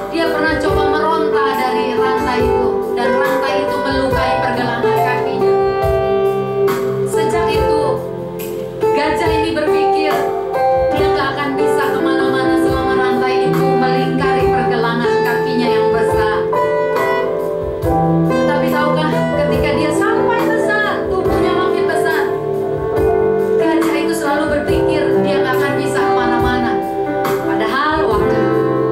dia pernah coba meronta dari rantai itu, dan rantai itu melukai pergelangan kakinya. Sejak itu gajah ini berpikir dia gak akan bisa kemana-mana selama rantai itu melingkari pergelangan kakinya yang besar. Tapi tahukah, ketika dia sampai besar, tubuhnya makin besar, gajah itu selalu berpikir dia gak akan bisa kemana-mana. Padahal waktu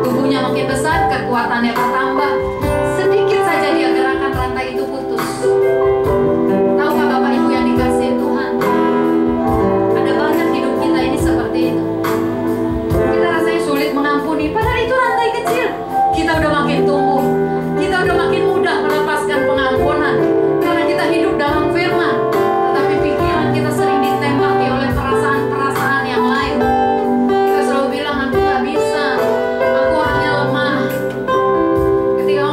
tubuhnya makin besar, kekuatannya bertambah, sedikit saja dia gerakan rantai itu putus. Tahukah Bapak Ibu yang dikasihi Tuhan, ada banyak hidup kita ini seperti itu. Kita rasanya sulit mengampuni, padahal itu rantai kecil. Kita udah makin tumbuh, kita udah makin mudah melepaskan pengampunan karena kita hidup dalam firman. Tetapi pikiran kita sering ditembaki oleh perasaan-perasaan yang lain. Kita selalu bilang, aku gak bisa, aku orangnya lemah. Ketika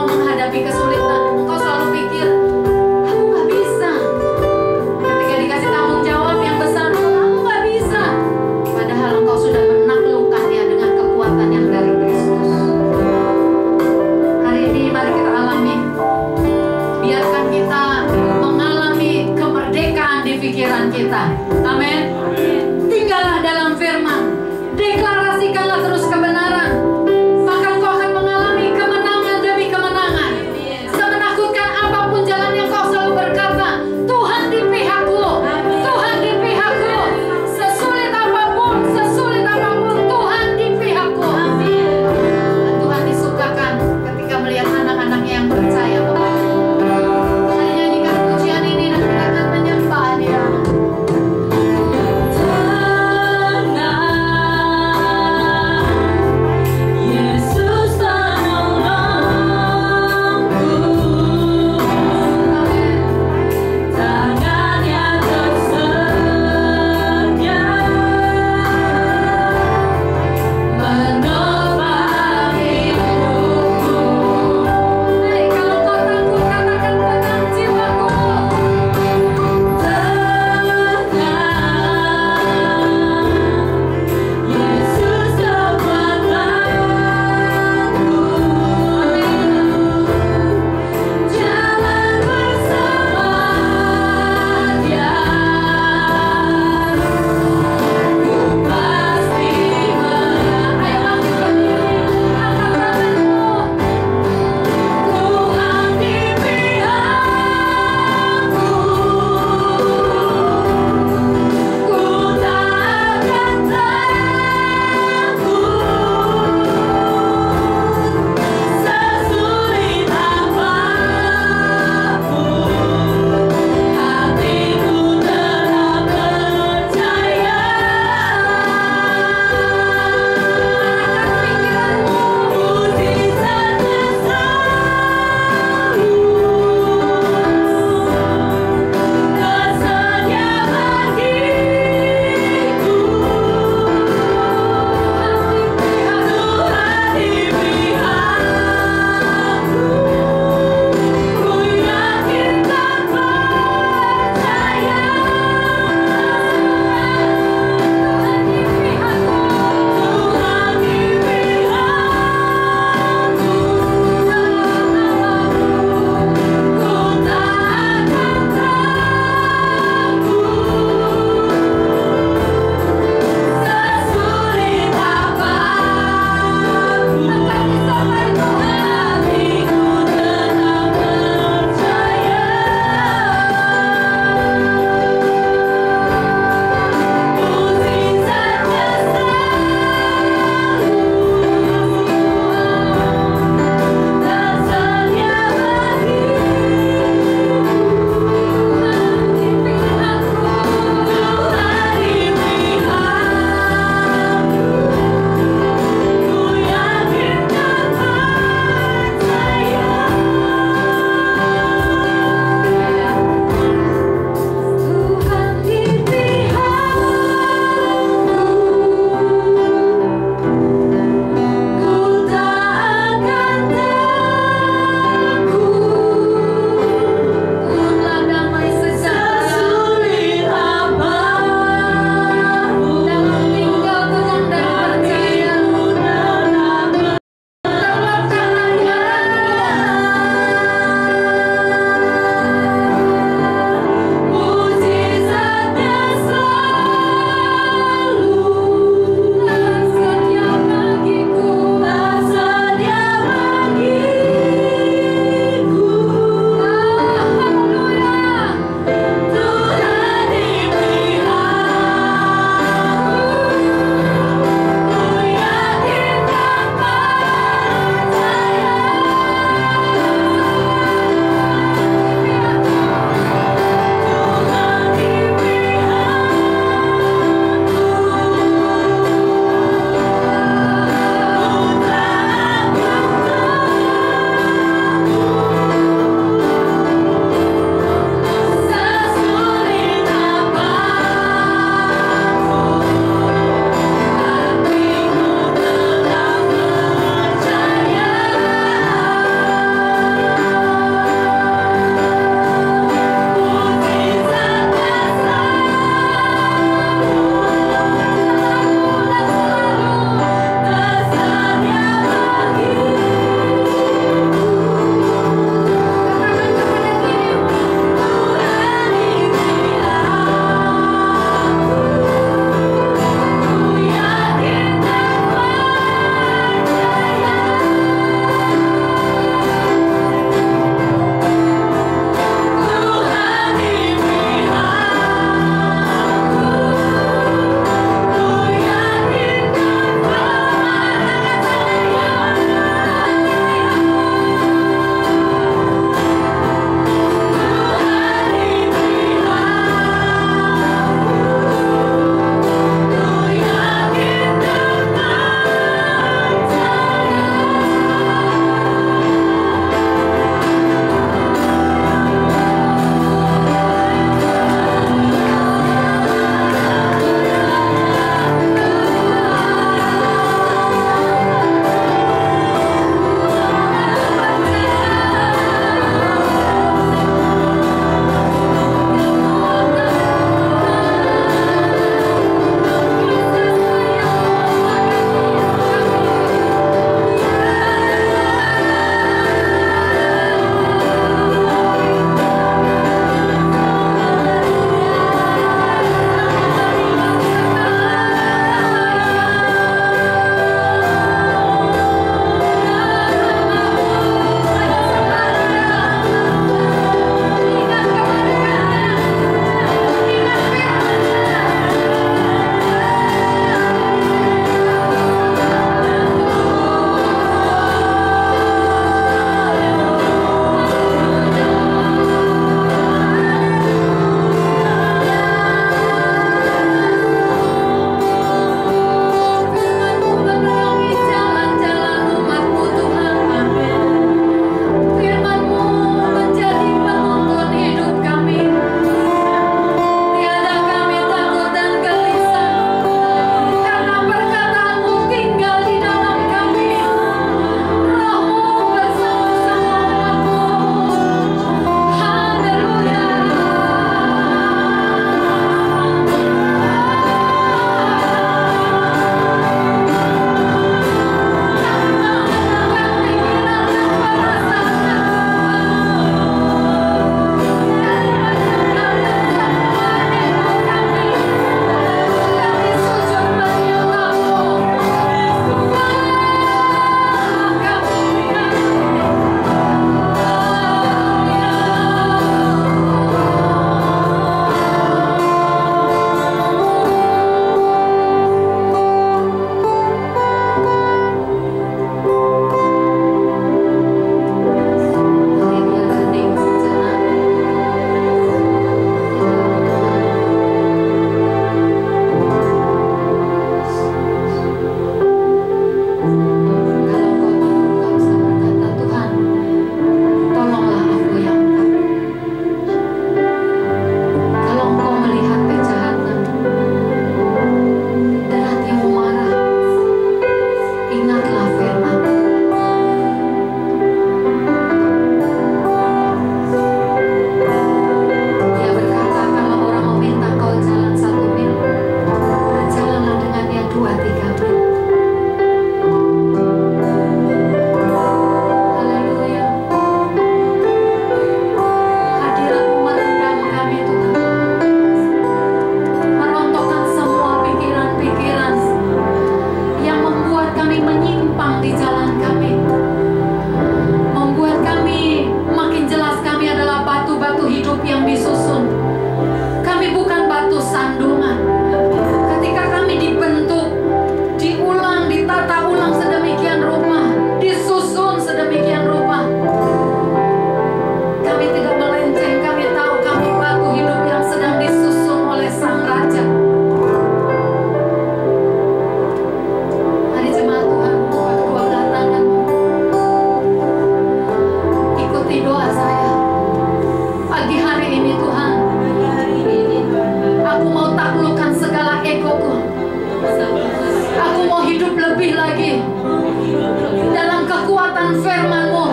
firman-Mu.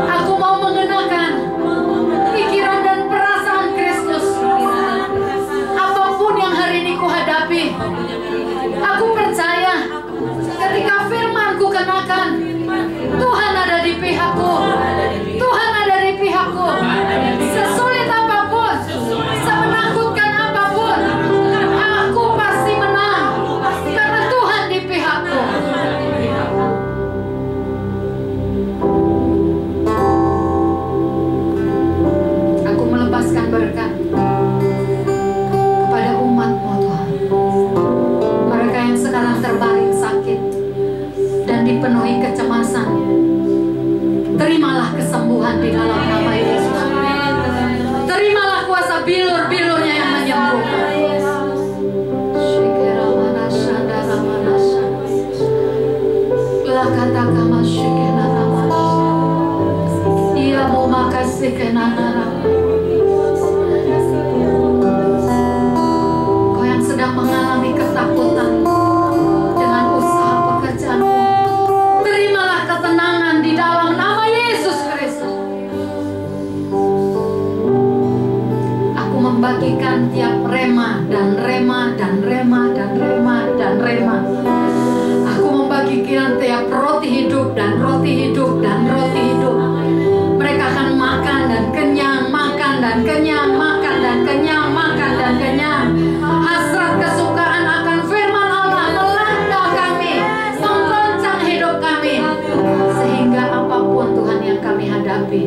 Aku mau mengenakan pikiran dan perasaan Kristus. Apapun yang hari ini kuhadapi, aku percaya ketika firman-Ku kenakan, Tuhan ada di pihakku. Tuhan ada di pihakku. Sesulit apapun, semenakutkan apapun, aku pasti menang karena Tuhan di pihakku. Aku melepaskan berkat kepada umat-Mu, Tuhan. Mereka yang sekarang terbaring sakit dan dipenuhi kecemasan, terimalah kesembuhan di dalam nama Yesus. Terimalah kuasa bilur-bilurnya yang menyembuhkan. Ia mau makasih kenana. Kau yang sedang mengalami ketakutan dengan usaha pekerjaanmu, terimalah ketenangan di dalam nama Yesus Kristus. Aku membagikan tiap rema dan rema dan rema dan rema dan rema. Aku membagikan tiap roti hidup dan roti hidup dan roti hidup. Mereka akan makan dan kenyang, makan dan kenyang, makan dan kenyang, makan dan kenyang. Hasrat kesukaan akan firman Allah melanda kami, menggoncang hidup kami, sehingga apapun Tuhan yang kami hadapi,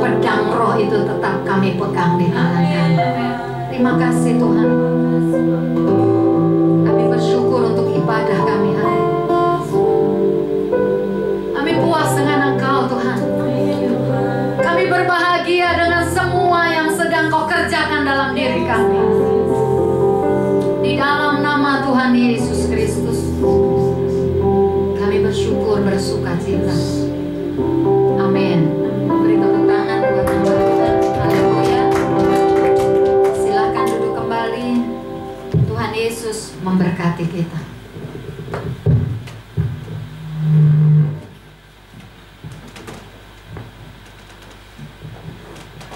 pedang roh itu tetap kami pegang di tangan kami. Terima kasih Tuhan. Kami bersyukur untuk ibadah kami hari ini. Kami puas dengan Engkau Tuhan. Kami berbahagia dengan semua yang sedang Kau kerjakan dalam diri kami. Di dalam nama Tuhan Yesus Kristus, kami bersyukur, bersuka cita. Amin. Beri tepuk tangan buat Tuhan. Haleluya. Silakan duduk kembali. Tuhan Yesus memberkati kita.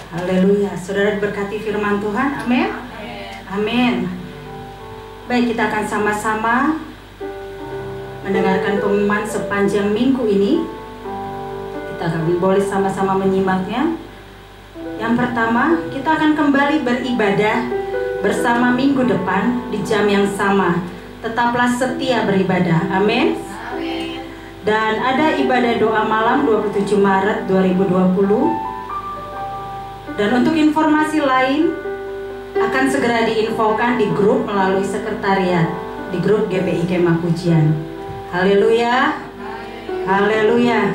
Haleluya. Saudara diberkati firman Tuhan. Amin. Amin. Baik, kita akan sama-sama mendengarkan pengumuman sepanjang minggu ini. Kita akan boleh sama-sama menyimaknya. Yang pertama, kita akan kembali beribadah bersama minggu depan di jam yang sama. Tetaplah setia beribadah. Amin. Dan ada ibadah doa malam 27 Maret 2020. Dan untuk informasi lain akan segera diinfokan di grup melalui sekretariat, di grup GPI Kemah Pujian. Haleluya. Haleluya.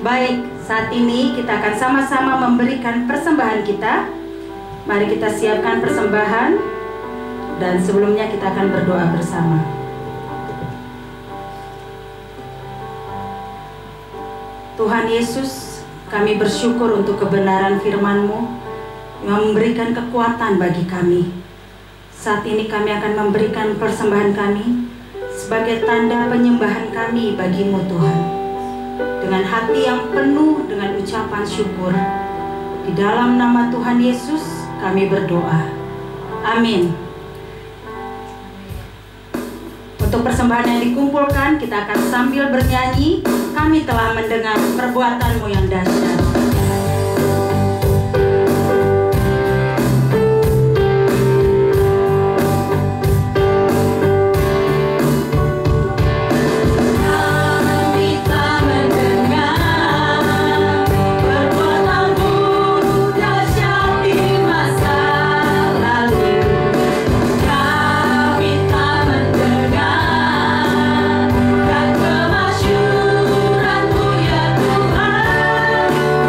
Baik, saat ini kita akan sama-sama memberikan persembahan kita. Mari kita siapkan persembahan, dan sebelumnya kita akan berdoa bersama. Tuhan Yesus, kami bersyukur untuk kebenaran firman-Mu yang memberikan kekuatan bagi kami. Saat ini kami akan memberikan persembahan kami sebagai tanda penyembahan kami bagi-Mu Tuhan. Dengan hati yang penuh dengan ucapan syukur. Di dalam nama Tuhan Yesus kami berdoa. Amin. Untuk persembahan yang dikumpulkan, kita akan sambil bernyanyi, kami telah mendengar perbuatan-Mu yang dahsyat. Kemasyuran-Mu ya Tuhan.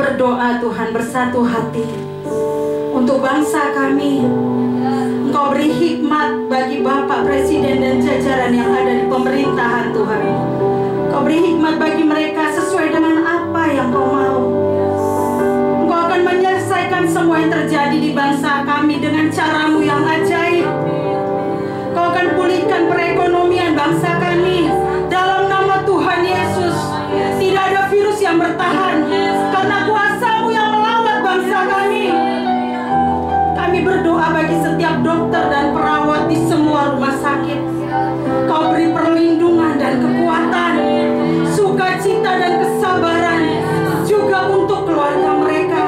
berdoa Tuhan bersatu hati untuk bangsa kami. Engkau beri hikmat bagi Bapak Presiden dan jajaran yang ada di pemerintahan Tuhan. Engkau beri hikmat bagi mereka sesuai dengan apa yang Kau mau. Engkau akan menyelesaikan semua yang terjadi di bangsa kami dengan cara-Mu yang ajaib. Kau akan pulihkan perekonomian bangsa kami dalam nama Tuhan Yesus. Tidak ada virus yang bertahan karena kuasa-Mu yang melawat bangsa kami. Kami berdoa bagi setiap dokter dan perawat di semua rumah sakit. Kau beri perlindungan dan kekuatan, sukacita dan kesabaran juga untuk keluarga mereka.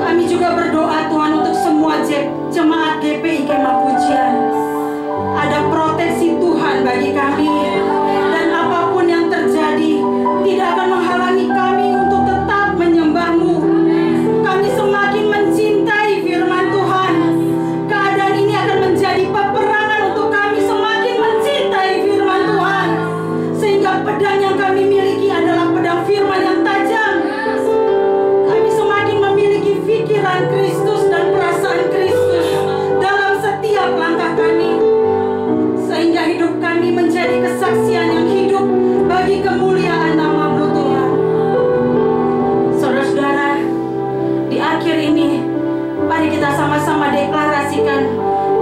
Kami juga berdoa Tuhan untuk semua jemaat GPI Kemah Pujian. Ada proteksi Tuhan bagi kami, dan apapun yang terjadi tidak akan menghalangi kami untuk tetap menyembah-Mu. Kami semakin mencintai firman Tuhan. Keadaan ini akan menjadi peperangan untuk kami semakin mencintai firman Tuhan, sehingga pedang yang kami miliki adalah pedang firman yang tajam. Kami semakin memiliki pikiran Kristus dan perasaan Kristus dalam setiap langkah kami, sehingga hidup kami menjadi kesaksian yang hidup bagi kemuliaan nama-Mu Tuhan. Saudara-saudara, di akhir ini mari kita sama-sama deklarasikan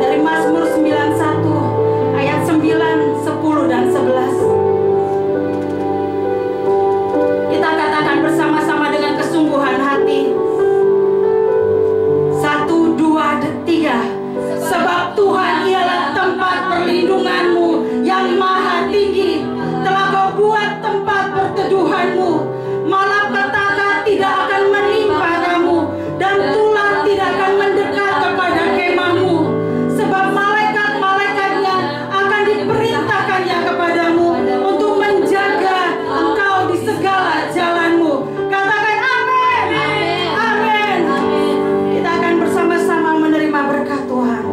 dari Mazmur 91 ayat 9, 10 dan 11. Kita katakan bersama-sama dengan kesungguhan hati. 1, 2, 3. Sebab Tuhan ialah tempat perlindungan-Mu yang maha tinggi. Telah Kau buat tempat perteduhan-Mu. Malapetaka tidak akan menimpa kamu, dan tulah tidak akan mendekat kepada kemah-Mu. Sebab malaikat-malaikatnya akan diperintahkannya kepadamu untuk menjaga engkau di segala jalan-Mu. Katakan amin. Amin. Kita akan bersama-sama menerima berkat Tuhan.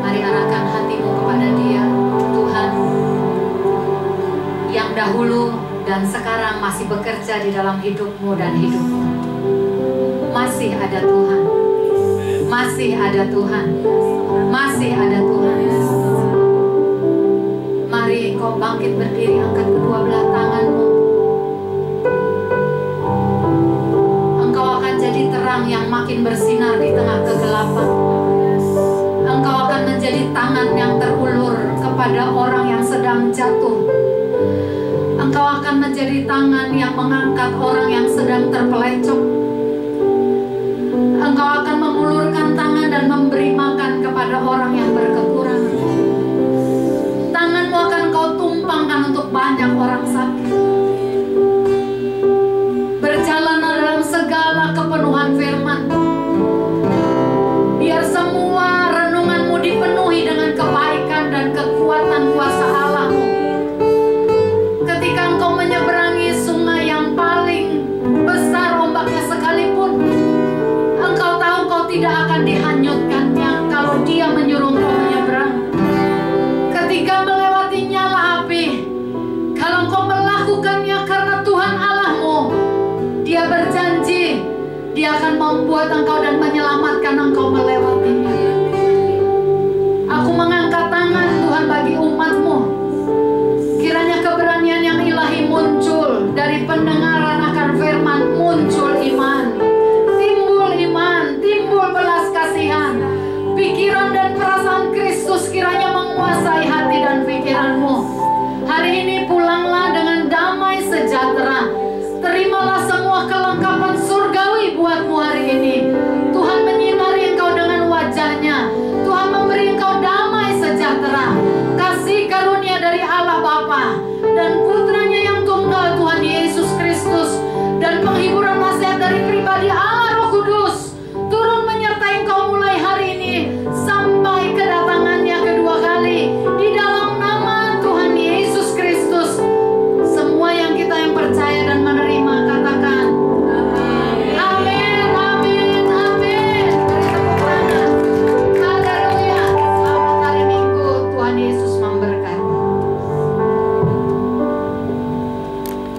Mari arahkan hatimu kepada Dia, Tuhan, yang dahulu dan sekarang masih bekerja di dalam hidupmu dan hidupmu. Masih ada Tuhan. Masih ada Tuhan. Masih ada Tuhan. Mari kau bangkit berdiri, angkat kedua belah tanganmu. Engkau akan jadi terang yang makin bersinar di tengah kegelapan. Engkau akan menjadi tangan yang terulur kepada orang yang sedang jatuh. Engkau akan menjadi tangan yang mengangkat orang yang sedang terpelecok. Engkau akan mengulurkan tangan dan memberi makan kepada orang yang berkekurangan. Tanganmu akan kau tumpangkan untuk banyak orang sakit. Berjalanlah dalam segala kepenuhan firman. Biar semua renunganmu dipenuhi dengan kebaikan dan kekuatan kuasa Allah-Mu. Ketika engkau menyeberangi sungai yang paling besar ombaknya sekalipun, engkau tahu kau tidak akan dihanyutkannya kalau Dia menyuruh engkau menyeberang. Ketika melewati nyala api, kalau engkau melakukannya karena Tuhan Allah-Mu, Dia berjanji Dia akan membuat engkau dan menyelamatkan engkau melewatinya. Aku mengangkat tangan Tuhan bagi umat